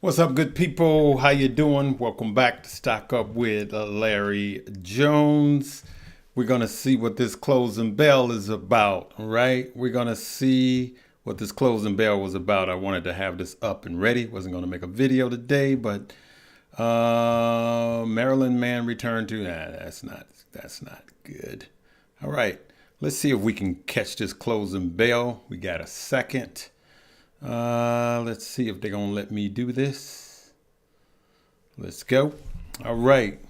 What's up, good people? How you doing? Welcome back to Stock Up with Larry Jones. We're going to see what this closing bell is about, all right? We're going to see what this closing bell was about. I wanted to have this up and ready. Wasn't going to make a video today, but Maryland man returned to, that's not good. All right, let's see if we can catch this closing bell. We got a second. Let's see if they're gonna let me do this. Let's go. All right.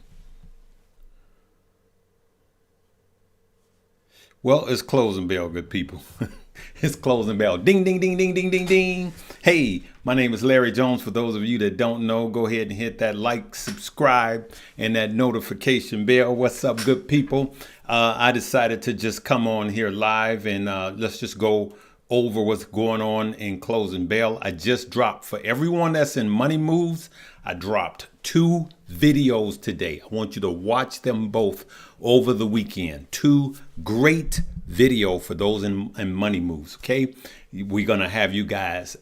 Well, it's closing bell, good people. It's closing bell. Ding, ding, ding, ding, ding, ding, ding. Hey, my name is Larry Jones. For those of you that don't know, go ahead and hit that like, subscribe, and that notification bell. What's up, good people? I decided to just come on here live and let's just go over what's going on in closing bell. I just dropped, for everyone that's in Money Moves, I dropped 2 videos today. I want you to watch them both over the weekend. 2 great video for those in Money Moves, okay? We're gonna have you guys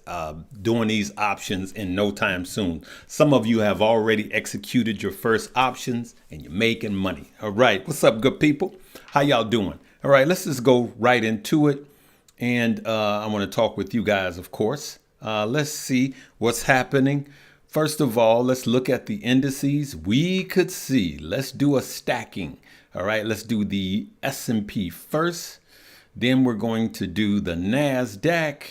doing these options in no time soon. Some of you have already executed your first options and you're making money. All right, what's up, good people? How y'all doing? All right, let's just go right into it. And I want to talk with you guys, of course. Let's see what's happening. First of all, let's look at the indices. We could see, let's do a stacking. All right, let's do the S&P first. Then we're going to do the NASDAQ.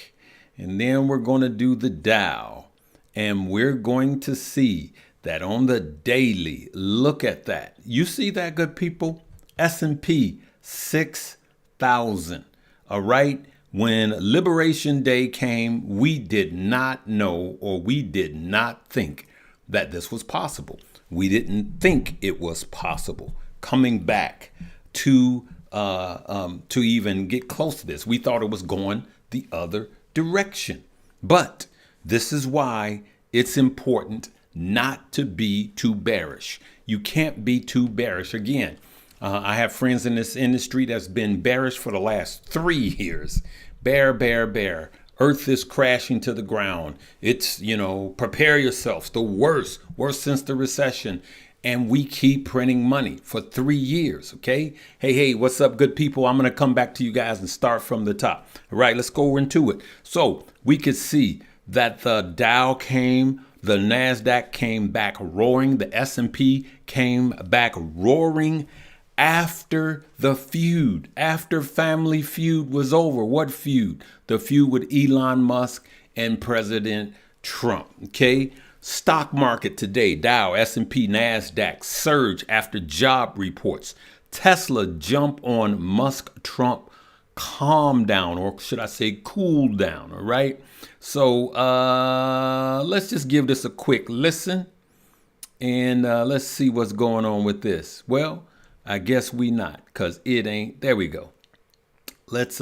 And then we're going to do the Dow. And we're going to see that on the daily, look at that. You see that, good people? S&P 6,000. All right. When Liberation Day came, we did not know, or we did not think that this was possible. We didn't think it was possible coming back to even get close to this. We thought it was going the other direction. But this is why it's important not to be too bearish. You can't be too bearish. Again, I have friends in this industry that's been bearish for the last 3 years. Bear, bear, bear. Earth is crashing to the ground. It's, prepare yourselves. The worst since the recession. And we keep printing money for 3 years, okay? Hey, what's up, good people? I'm going to come back to you guys and start from the top. All right, let's go into it. So we could see that the Dow came, the NASDAQ came back roaring, the S&P came back roaring, after the feud, after Family Feud was over. What feud? The feud with Elon Musk and President Trump. Okay. Stock market today, Dow, S&P, NASDAQ surge after job reports. Tesla jump on Musk Trump calm down, or should I say cool down. All right. So let's just give this a quick listen and let's see what's going on with this. Well, I guess we not, because it ain't. There we go. Let's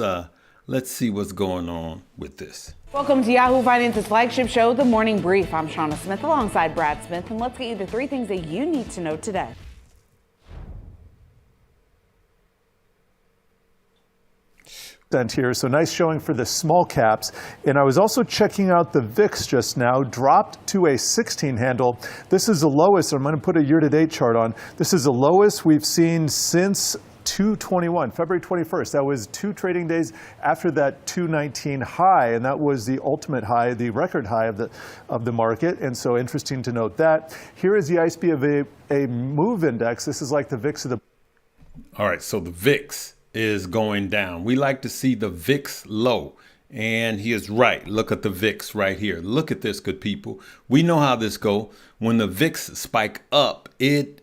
see what's going on with this. Welcome to Yahoo Finance's flagship show, The Morning Brief. I'm Shauna Smith alongside Brad Smith, and let's get you the 3 things that you need to know today. Here. So nice showing for the small caps. And I was also checking out the VIX just now, dropped to a 16 handle. This is the lowest. I'm going to put a year-to-date chart on. This is the lowest we've seen since 221, February 21st. That was 2 trading days after that 219 high, and that was the ultimate high, the record high of the market. And so interesting to note that. Here is the ISP of a move index. This is like the VIX of the. All right, so the VIX is going down. We like to see the VIX low. And he is right. Look at the VIX right here. Look at this, good people. We know how this go. When the VIX spike up, it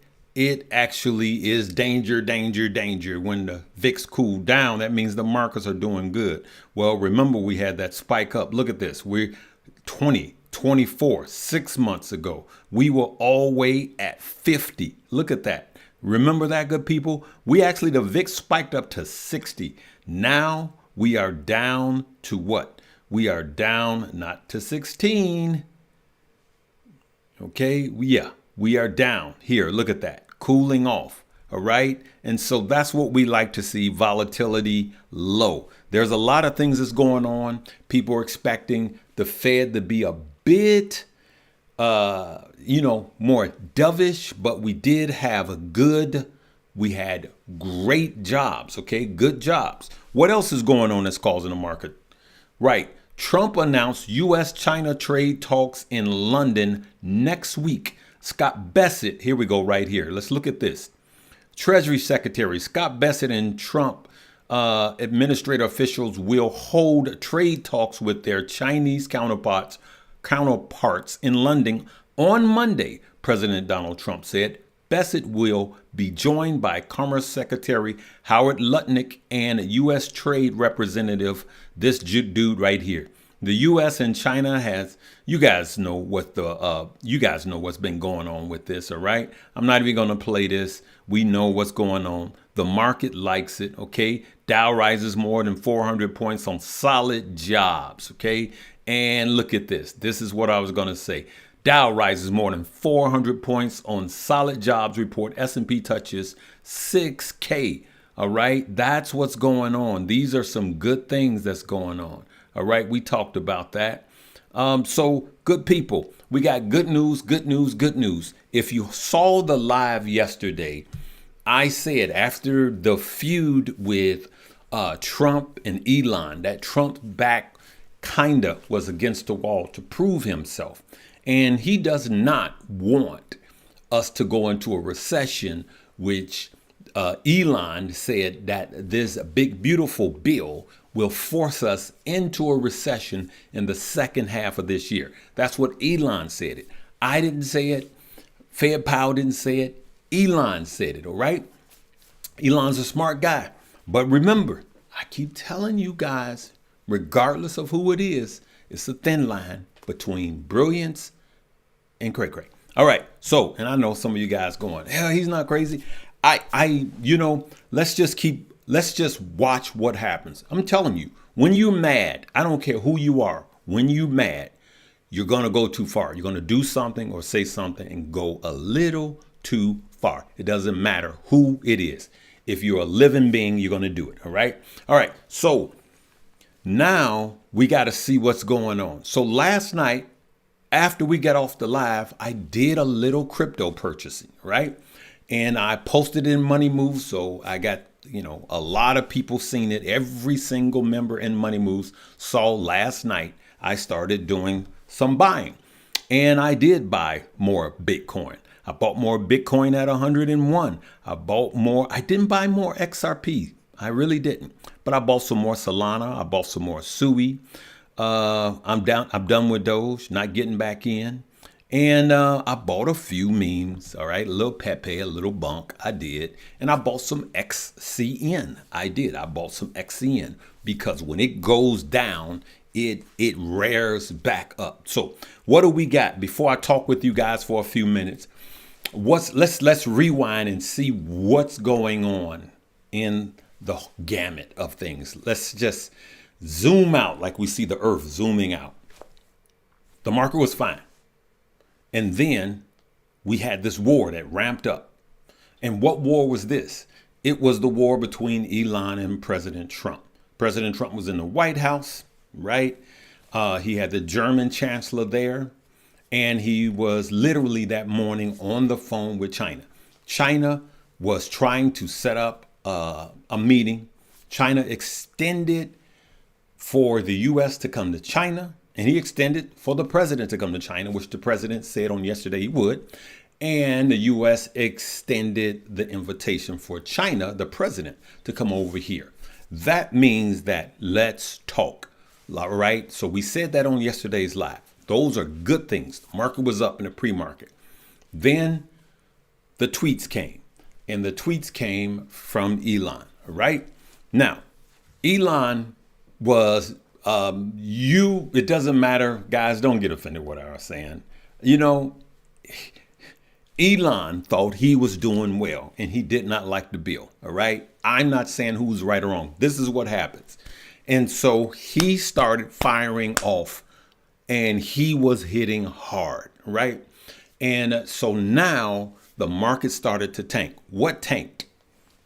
actually is danger, danger, danger. When the VIX cool down, that means the markets are doing good. Well, remember we had that spike up. Look at this. We're 24, 6 months ago. We were all the way at 50. Look at that. Remember that, good people? The VIX spiked up to 60. Now we are down to what? We are down not to 16. Okay, we are down here. Look at that, cooling off. All right. And so that's what we like to see, volatility low. There's a lot of things that's going on. People are expecting the Fed to be a bit more dovish, but we did have we had great jobs, okay? Good jobs. What else is going on that's causing the market? Right. Trump announced U.S.-China trade talks in London next week. Scott Bessent, here we go right here. Let's look at this. Treasury Secretary Scott Bessent and Trump administrative officials will hold trade talks with their Chinese counterparts in London on Monday, President Donald Trump said. Bessent will be joined by Commerce Secretary Howard Lutnick and U.S. Trade Representative, this dude right here. The U.S. and China you guys know what's been going on with this, all right? I'm not even going to play this. We know what's going on. The market likes it, okay? Dow rises more than 400 points on solid jobs, okay? And look at this. This is what I was going to say. Dow rises more than 400 points on solid jobs report. S&P touches 6K. All right. That's what's going on. These are some good things that's going on. All right. We talked about that. So good people, we got good news, good news, good news. If you saw the live yesterday, I said after the feud with Trump and Elon, that Trump back kinda was against the wall to prove himself. And he does not want us to go into a recession, which Elon said that this big, beautiful bill will force us into a recession in the second half of this year. That's what Elon said it. I didn't say it. Fed Powell didn't say it. Elon said it, all right? Elon's a smart guy. But remember, I keep telling you guys, regardless of who it is, it's a thin line between brilliance and cray-cray. All right. So, and I know some of you guys going, hell, he's not crazy. Let's just watch what happens. I'm telling you, when you're mad, I don't care who you are. When you're mad, you're going to go too far. You're going to do something or say something and go a little too far. It doesn't matter who it is. If you're a living being, you're going to do it. All right. All right. So now we got to see what's going on. So last night, after we got off the live, I did a little crypto purchasing, right? And I posted in Money Moves. So I got, a lot of people seen it. Every single member in Money Moves saw last night I started doing some buying. And I did buy more Bitcoin. I bought more Bitcoin at 101. I didn't buy more XRP. I really didn't. But I bought some more Solana. I bought some more Sui. I'm done with Doge, not getting back in. And I bought a few memes, all right? A little Pepe, a little Bunk, I did. And I bought some XCN. I bought some XCN because when it goes down, it rears back up. So what do we got? Before I talk with you guys for a few minutes, let's rewind and see what's going on in the gamut of things. Let's just zoom out like we see the earth zooming out. The market was fine. And then we had this war that ramped up. And what war was this? It was the war between Elon and President Trump. President Trump was in the White House, right? He had the German chancellor there. And he was literally that morning on the phone with China. China was trying to set up a meeting. China extended for the U.S. to come to China. And he extended for the president to come to China, which the president said on yesterday he would. And the U.S. extended the invitation for China, the president, to come over here. That means that let's talk, all right? So we said that on yesterday's live. Those are good things. The market was up in the pre-market. Then the tweets came. And the tweets came from Elon, all right? Now, Elon was... it doesn't matter, guys, don't get offended what I was saying. Elon thought he was doing well and he did not like the bill. All right. I'm not saying who's right or wrong. This is what happens. And so he started firing off and he was hitting hard. Right. And so now the market started to tank. What tanked?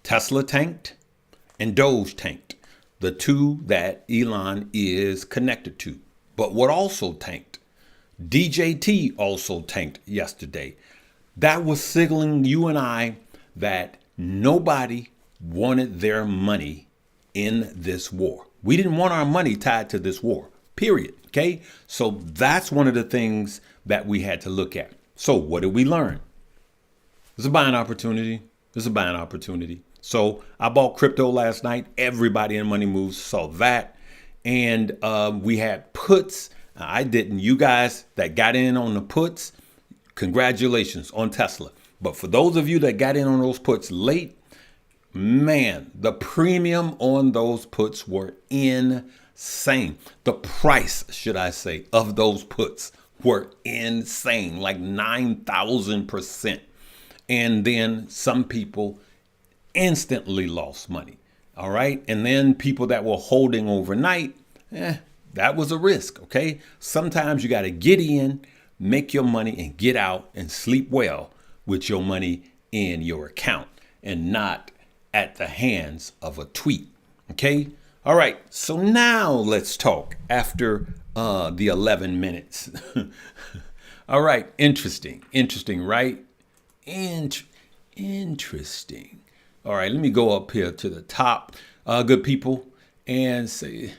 Tesla tanked and Doge tanked. The two that Elon is connected to. But what also tanked? DJT also tanked yesterday. That was signaling you and I that nobody wanted their money in this war. We didn't want our money tied to this war, period. Okay. So that's one of the things that we had to look at. So what did we learn? It's a buying opportunity. It's a buying opportunity. So I bought crypto last night. Everybody in Money Moves saw that. And we had puts. I didn't. You guys that got in on the puts, congratulations on Tesla. But for those of you that got in on those puts late, man, the premium on those puts were insane. The price, should I say, of those puts were insane, like 9,000%. And then some people instantly lost money. All right. And then people that were holding overnight, that was a risk. Okay. Sometimes you got to get in, make your money and get out and sleep well with your money in your account and not at the hands of a tweet. Okay. All right. So now let's talk after the 11 minutes. All right. Interesting, right? Interesting. All right. Let me go up here to the top, good people, and say,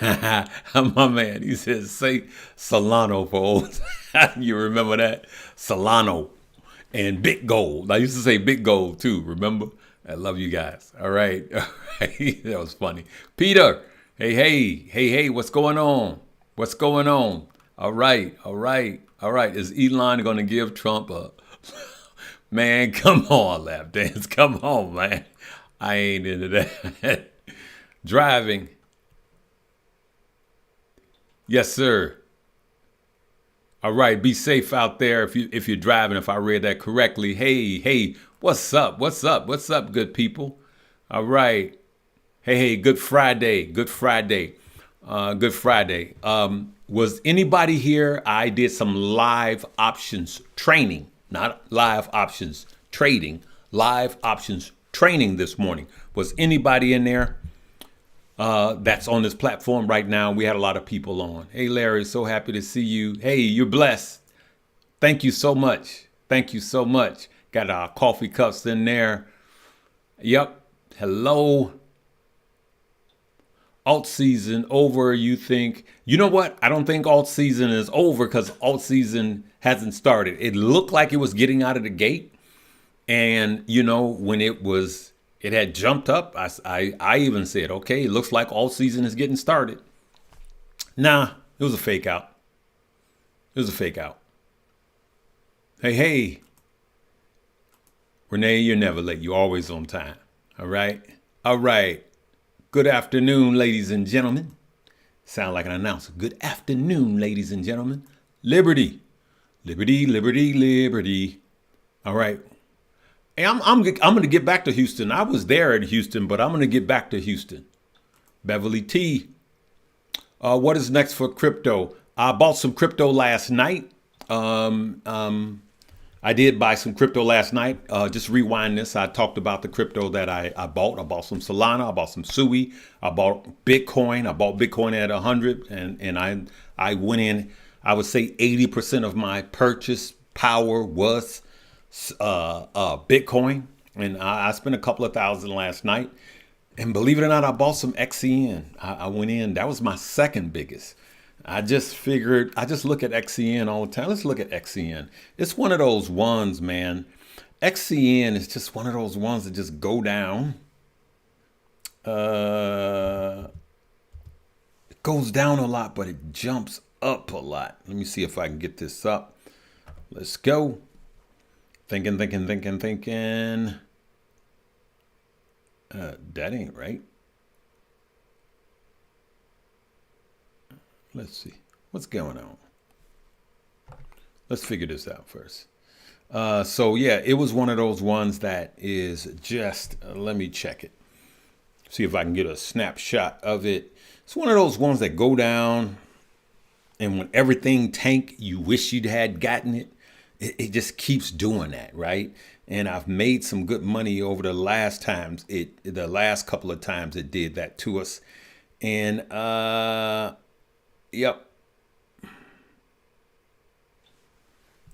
my man, he says, say Solano for old. You remember that? Solano and Big Gold. I used to say Big Gold too, remember? I love you guys. All right. All right. That was funny. Peter, hey, what's going on? What's going on? All right. Is Elon going to give Trump a... Man, come on, lap dance. Come on, man. I ain't into that. Driving. Yes, sir. All right. Be safe out there if you're driving, if I read that correctly. Hey, what's up? What's up, good people? All right. Hey, good Friday. Was anybody here? I did some live options training, not live options trading, live options training this morning. Was anybody in there? That's on this platform right now. We had a lot of people on. Hey, Larry, so happy to see you. Hey, you're blessed. Thank you so much. Got our coffee cups in there. Yep. Hello. Alt season over, you think. You know what? I don't think alt season is over because alt season hasn't started. It looked like it was getting out of the gate. And, when it had jumped up. I even said, okay, it looks like all season is getting started. Nah, it was a fake out. Hey, Renee, you're never late. You're always on time. All right. Good afternoon, ladies and gentlemen. Sound like an announcer. Good afternoon, ladies and gentlemen. Liberty. All right. Hey, I'm going to get back to Houston. I was there in Houston, but I'm going to get back to Houston. Beverly T. What is next for crypto? I bought some crypto last night. I did buy some crypto last night. Just rewind this. I talked about the crypto that I bought. I bought some Solana. I bought some Sui. I bought Bitcoin. I bought Bitcoin at 100, and I went in. I would say 80% of my purchase power was Bitcoin, and I spent a couple of thousand last night. And believe it or not, I bought some XCN. I went in. That was my second biggest. I just figured, I just look at XCN all the time. Let's look at XCN. It's one of those ones, man. XCN is just one of those ones that just go down. It goes down a lot, but it jumps up a lot. Let me see if I can get this up. Let's go. Thinking. That ain't right. Let's see. What's going on? Let's figure this out first. So yeah, it was one of those ones that is just, let me check it. See if I can get a snapshot of it. It's one of those ones that go down, and when everything tank, you wish you'd had gotten it. It just keeps doing that, right? And I've made some good money over the last couple of times it did that to us. And yep.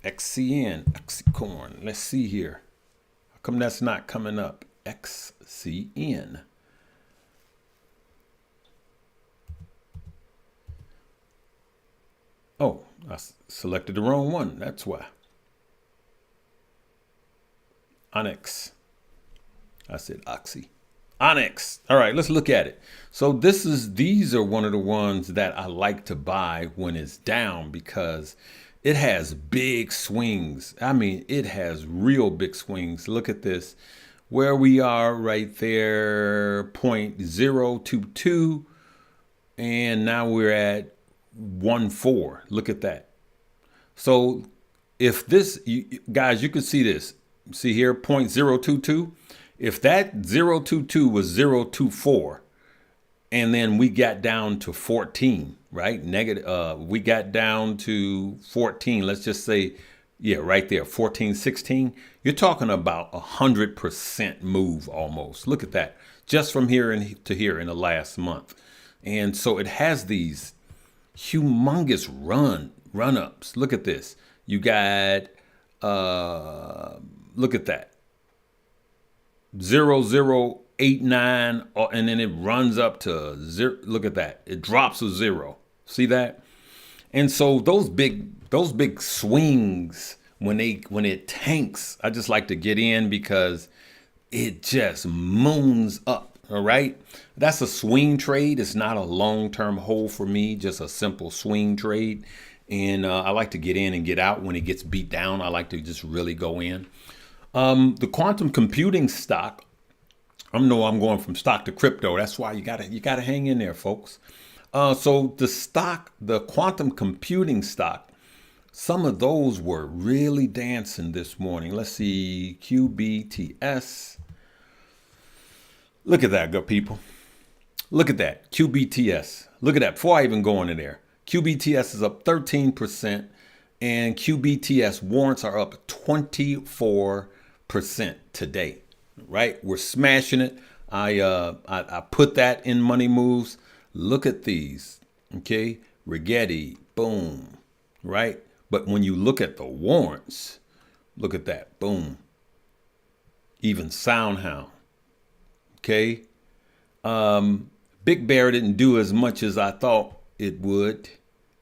XCN, XCorn. Let's see here. How come that's not coming up? XCN. Oh, I selected the wrong one. That's why. Onyx. I said Oxy. Onyx. All right, let's look at it. So these are one of the ones that I like to buy when it's down because it has big swings. I mean, it has real big swings. Look at this. Where we are right there, 0.022. And now we're at 1.4. Look at that. So if this, guys, you can see this. See here, 0.022. If that 0.22 was 0.24, and then we got down to 14, right? Negative. We got down to 14. Let's just say, yeah, right there, 14, 16. You're talking about 100% move almost. Look at that, just from here to here in the last month. And so it has these humongous run-ups. Look at this. You got, look at that. 0.089, and then it runs up to 0. Look at that. It drops to 0. See that? And so those big swings, when it tanks, I just like to get in because it just moons up. All right. That's a swing trade. It's not a long-term hold for me, just a simple swing trade. And I like to get in and get out when it gets beat down. I like to just really go in. The quantum computing stock, I know I'm going from stock to crypto. That's why you gotta hang in there, folks. So the quantum computing stock, some of those were really dancing this morning. Let's see, QBTS. Look at that, good people. Look at that, QBTS. Look at that, before I even go into there. QBTS is up 13%, and QBTS warrants are up 24% today, right? We're smashing it. I put that in money moves. Look at these, okay? Rigetti, boom, right? But when you look at the warrants, look at that, boom. Even Soundhound, okay? Big Bear didn't do as much as I thought it would.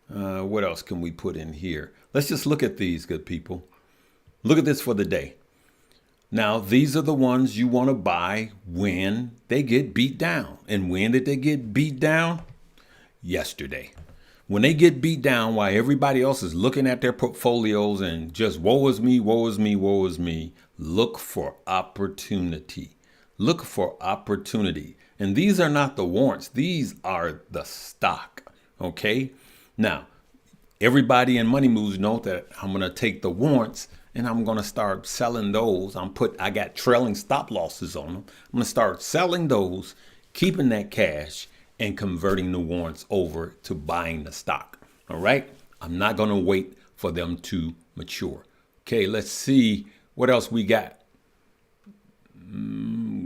What else can we put in here? Let's just look at these, good people. Look at this for the day. Now, these are the ones you want to buy when they get beat down. And when did they get beat down? Yesterday. When they get beat down while everybody else is looking at their portfolios and just woe is me, woe is me, woe is me, look for opportunity. Look for opportunity. And these are not the warrants. These are the stock. Okay? Now, everybody in Money Moves know that I'm going to take the warrants and I'm going to start selling those. I got trailing stop losses on them. I'm going to start selling those, keeping that cash, and converting the warrants over to buying the stock. All right? I'm not going to wait for them to mature. Okay, let's see what else we got.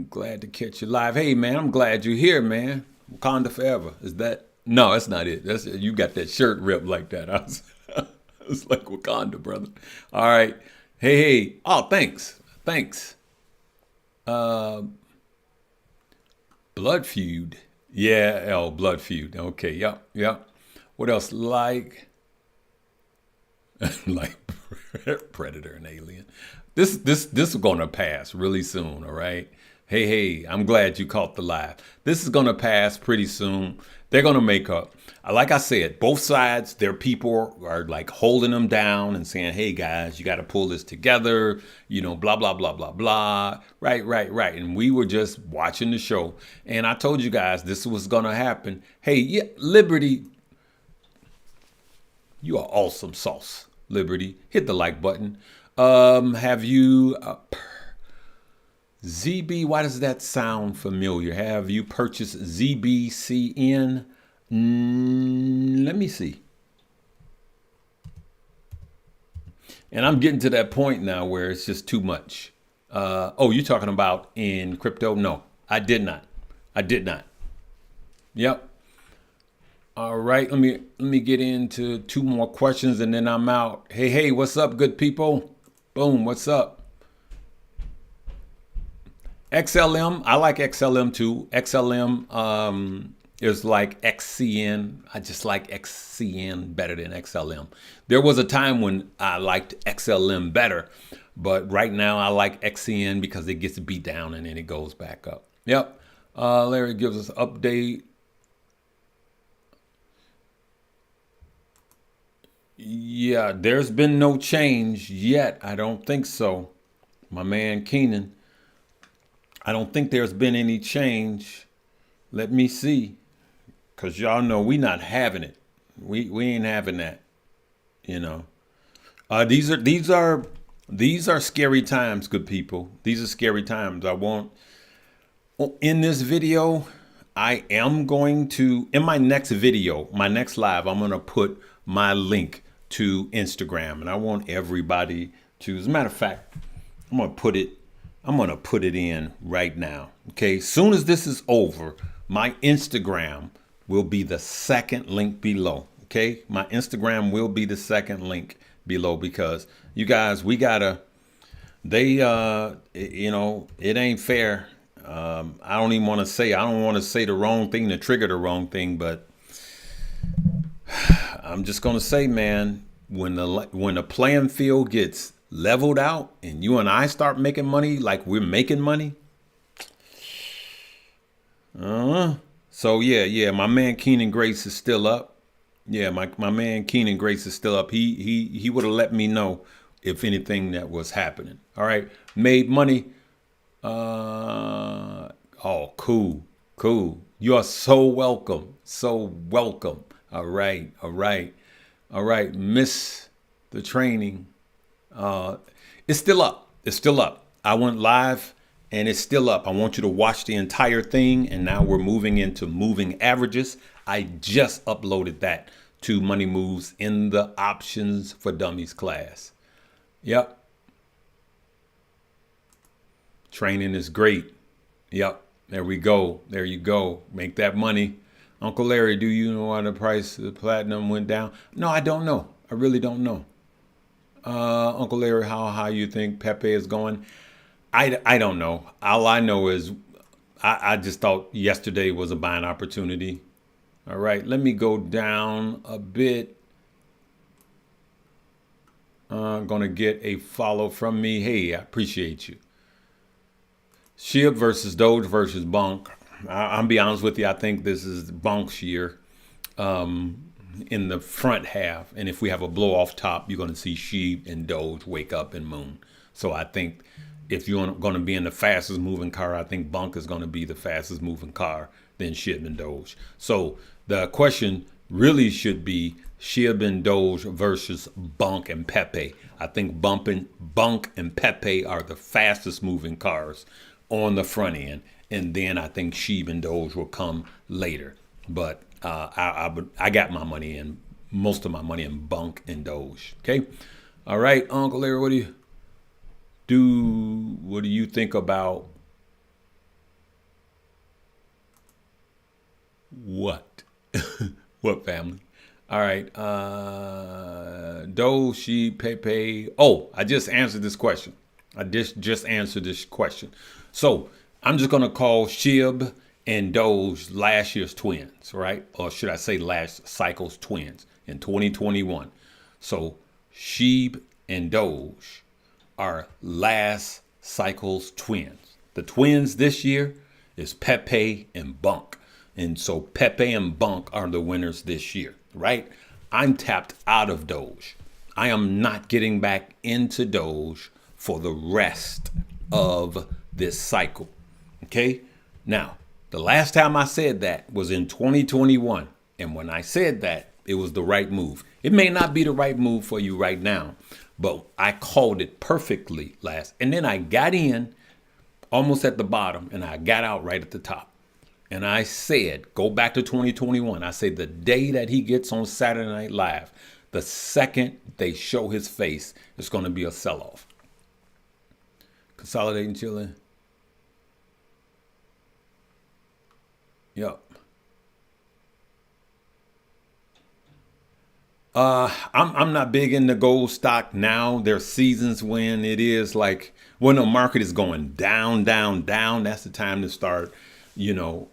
Glad to catch you live. Hey, man, I'm glad you're here, man. Wakanda forever. Is that? No, that's not it. You got that shirt ripped like that. I was like Wakanda, brother. All right. Hey. Oh, thanks. Blood Feud. Yeah, Blood Feud. Okay, yep. What else? Like Predator and Alien. This is gonna pass really soon, all right? Hey, I'm glad you caught the live. This is gonna pass pretty soon. They're gonna make up. Like I said, both sides, their people are like holding them down and saying, hey guys, you gotta pull this together, blah, blah, blah, blah, blah. Right. And we were just watching the show. And I told you guys this was gonna happen. Hey, yeah, Liberty, you are awesome sauce. Liberty, hit the like button. Have you ZB? Why does that sound familiar? Have you purchased ZBCN? Let me see. And I'm getting to that point now where it's just too much. You're talking about in crypto? No, I did not. Yep. All right, let me get into two more questions and then I'm out. Hey, what's up, good people? Boom, what's up? XLM, I like XLM too. XLM is like XCN. I just like XCN better than XLM. There was a time when I liked XLM better, but right now I like XCN because it gets beat down and then it goes back up. Yep. Larry gives us an update. Yeah, there's been no change yet. I don't think so. My man Keenan. I don't think there's been any change. Let me see. Cause y'all know we not having it. We ain't having that. You know. These are scary times, good people. These are scary times. In this video, I am going to, in my next video, my next live, I'm gonna put my link to Instagram, and I want everybody to, as a matter of fact, I'm gonna put it in right now. Okay, soon as this is over, my Instagram will be the second link below. Okay, my Instagram will be the second link below because you guys, we gotta, it ain't fair. I don't want to say the wrong thing to trigger the wrong thing, but I'm just going to say, man, when the playing field gets leveled out and you and I start making money like we're making money. So yeah, my man Keenan Grace is still up. Yeah, my man Keenan Grace is still up. He would have let me know if anything that was happening. All right, made money. Oh, cool. You are so welcome. All right. Miss the training. It's still up. I went live and it's still up. I want you to watch the entire thing. And now we're moving into moving averages. I just uploaded that to Money Moves in the Options for Dummies class. Yep. Training is great. Yep. There we go. There you go. Make that money. Uncle Larry, do you know why the price of the platinum went down? No, I don't know. I really don't know. Uncle Larry, how high you think Pepe is going? I don't know. All I know is I just thought yesterday was a buying opportunity. All right, let me go down a bit. I'm going to get a follow from me. Hey, I appreciate you. SHIB versus Doge versus Bonk. I'll be honest with you. I think this is Bonk's year in the front half. And if we have a blow off top, you're going to see SHIB and Doge wake up and moon. So I think if you're going to be in the fastest moving car, I think Bonk is going to be the fastest moving car than SHIB and Doge. So the question really should be SHIB and Doge versus Bonk and Pepe. I think Bonk and Pepe are the fastest moving cars on the front end, and then I think SHIB and Doge will come later. But I got my money in, most of my money in Bonk and Doge. Okay, all right, Uncle Larry, what do you think about what? What, family? All right, Doge, SHIB, Pepe. Oh, I just answered this question. I just answered this question. So I'm just going to call SHIB and Doge last year's twins, right? Or should I say last cycle's twins in 2021. So SHIB and Doge are last cycle's twins. The twins this year is Pepe and Bonk. And so Pepe and Bonk are the winners this year, right? I'm tapped out of Doge. I am not getting back into Doge for the rest of this cycle. Okay. Now, the last time I said that was in 2021. And when I said that, it was the right move. It may not be the right move for you right now, but I called it perfectly last. And then I got in almost at the bottom and I got out right at the top. And I said, go back to 2021. I said the day that he gets on Saturday Night Live, the second they show his face, it's going to be a sell-off. Consolidating, chilling. Yep. I'm not big into gold stock now. There's seasons when it is like when the market is going down, down, down. That's the time to start. You know,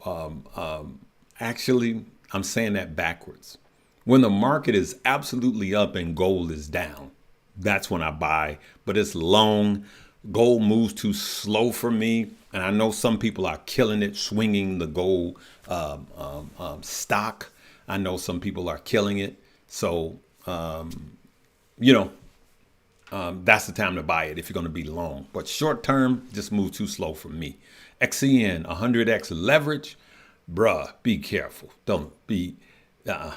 actually, I'm saying that backwards. When the market is absolutely up and gold is down, that's when I buy. But it's long. Gold moves too slow for me, and I know some people are killing it, swinging the gold stock. I know some people are killing it. So, you know, that's the time to buy it if you're going to be long. But short term, just move too slow for me. XCN, 100x leverage. Bruh, be careful. Don't be, no,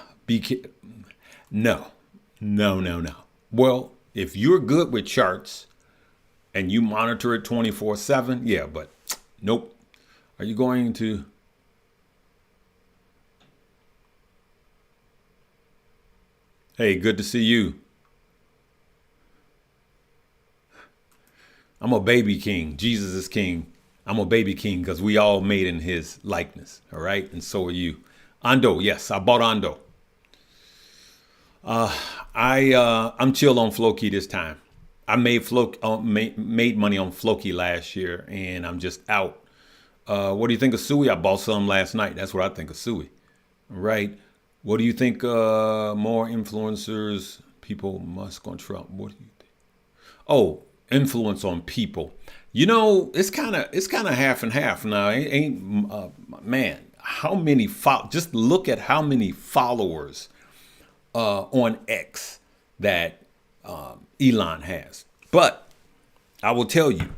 no, no, no. Well, if you're good with charts and you monitor it 24/7, yeah, but nope. Are you going to? Hey, good to see you. I'm a baby king. Jesus is king. I'm a baby king because we all made in his likeness. All right. And so are you. Ando. Yes, I bought Ando. I'm chill on Floki this time. I made money on Floki last year and I'm just out. What do you think of Sui? I bought some last night. That's what I think of Sui. Right. What do you think? More influencers, people must on Trump. What do you think? Oh, influence on people. You know, it's kind of half and half now. Man, how many just look at how many followers on X that Elon has. But I will tell you,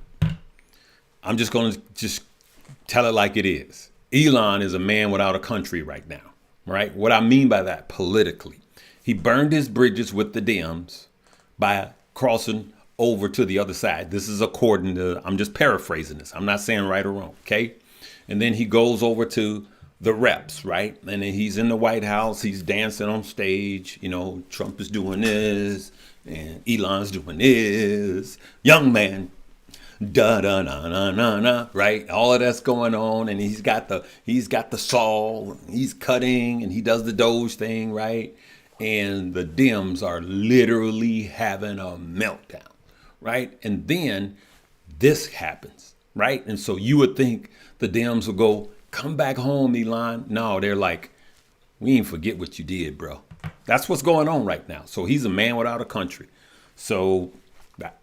I'm just going to just tell it like it is. Elon is a man without a country right now. Right? What I mean by that politically, he burned his bridges with the Dems by crossing over to the other side. This is according to, I'm just paraphrasing this. I'm not saying right or wrong. Okay. And then he goes over to the reps, right? And then he's in the White House. He's dancing on stage. You know, Trump is doing this and Elon's doing this. Young man. Da da na na na na, right? All of that's going on, and he's got the saw, he's cutting, and he does the Doge thing, right? And the Dems are literally having a meltdown, right? And then this happens, right? And so you would think the Dems will go, come back home, Elon. No, they're like, we ain't forget what you did, bro. That's what's going on right now. So he's a man without a country. So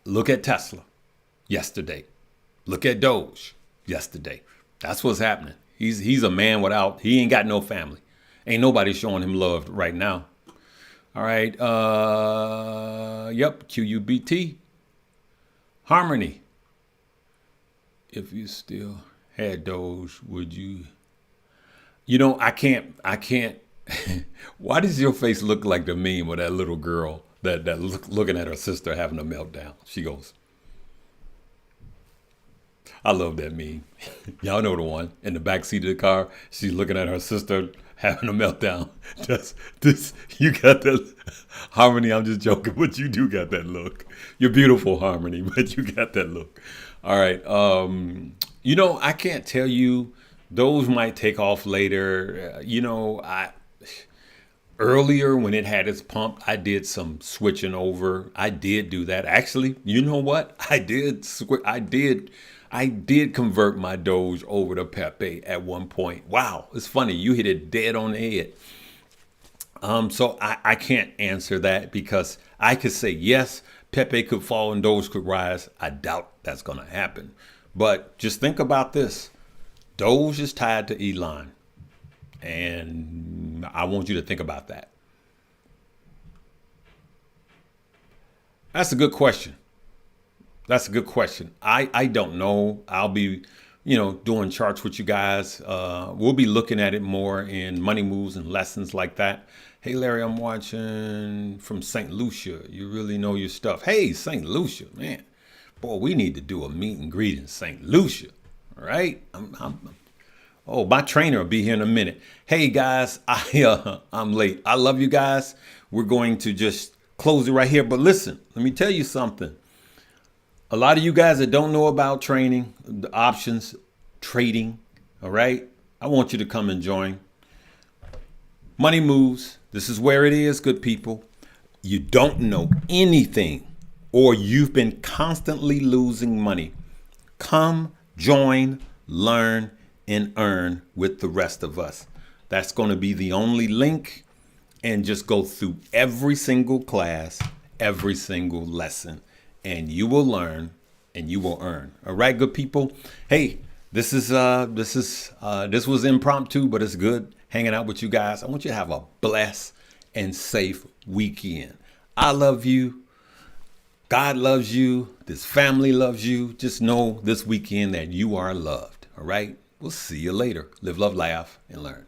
look at Tesla. Yesterday. Look at Doge yesterday. That's what's happening. He's a man without, he ain't got no family. Ain't nobody showing him love right now. All right. Yep. QUBT. Harmony. If you still had Doge, would you? You know, I can't. Why does your face look like the meme of that little girl that looking at her sister having a meltdown? She goes, I love that meme. Y'all know the one in the back seat of the car. She's looking at her sister having a meltdown. You got that, Harmony. I'm just joking, but you do got that look. You're beautiful, Harmony, but you got that look. All right. You know, I can't tell you. Those might take off later. Earlier when it had its pump, I did some switching over. I did do that. Actually, you know what? I did convert my Doge over to Pepe at one point. Wow, it's funny. You hit it dead on the head. So I can't answer that because I could say, yes, Pepe could fall and Doge could rise. I doubt that's going to happen. But just think about this. Doge is tied to Elon. And I want you to think about that. That's a good question. That's a good question. I don't know. I'll be, doing charts with you guys. We'll be looking at it more in money moves and lessons like that. Hey, Larry, I'm watching from St. Lucia. You really know your stuff. Hey, St. Lucia, man. Boy, we need to do a meet and greet in St. Lucia. All right? Oh, my trainer will be here in a minute. Hey, guys, I'm late. I love you guys. We're going to just close it right here. But listen, let me tell you something. A lot of you guys that don't know about training, the options, trading, all right? I want you to come and join. Money moves. This is where it is, good people. you don't know anything, or you've been constantly losing money, come join, learn, and earn with the rest of us. That's going to be the only link, and just go through every single class, every single lesson, and you will learn and you will earn. All right, good people. Hey, this was impromptu, but it's good hanging out with you guys. I want you to have a blessed and safe weekend. I love you. God loves you. This family loves you. Just know this weekend that you are loved. All right. We'll see you later. Live, love, laugh, and learn.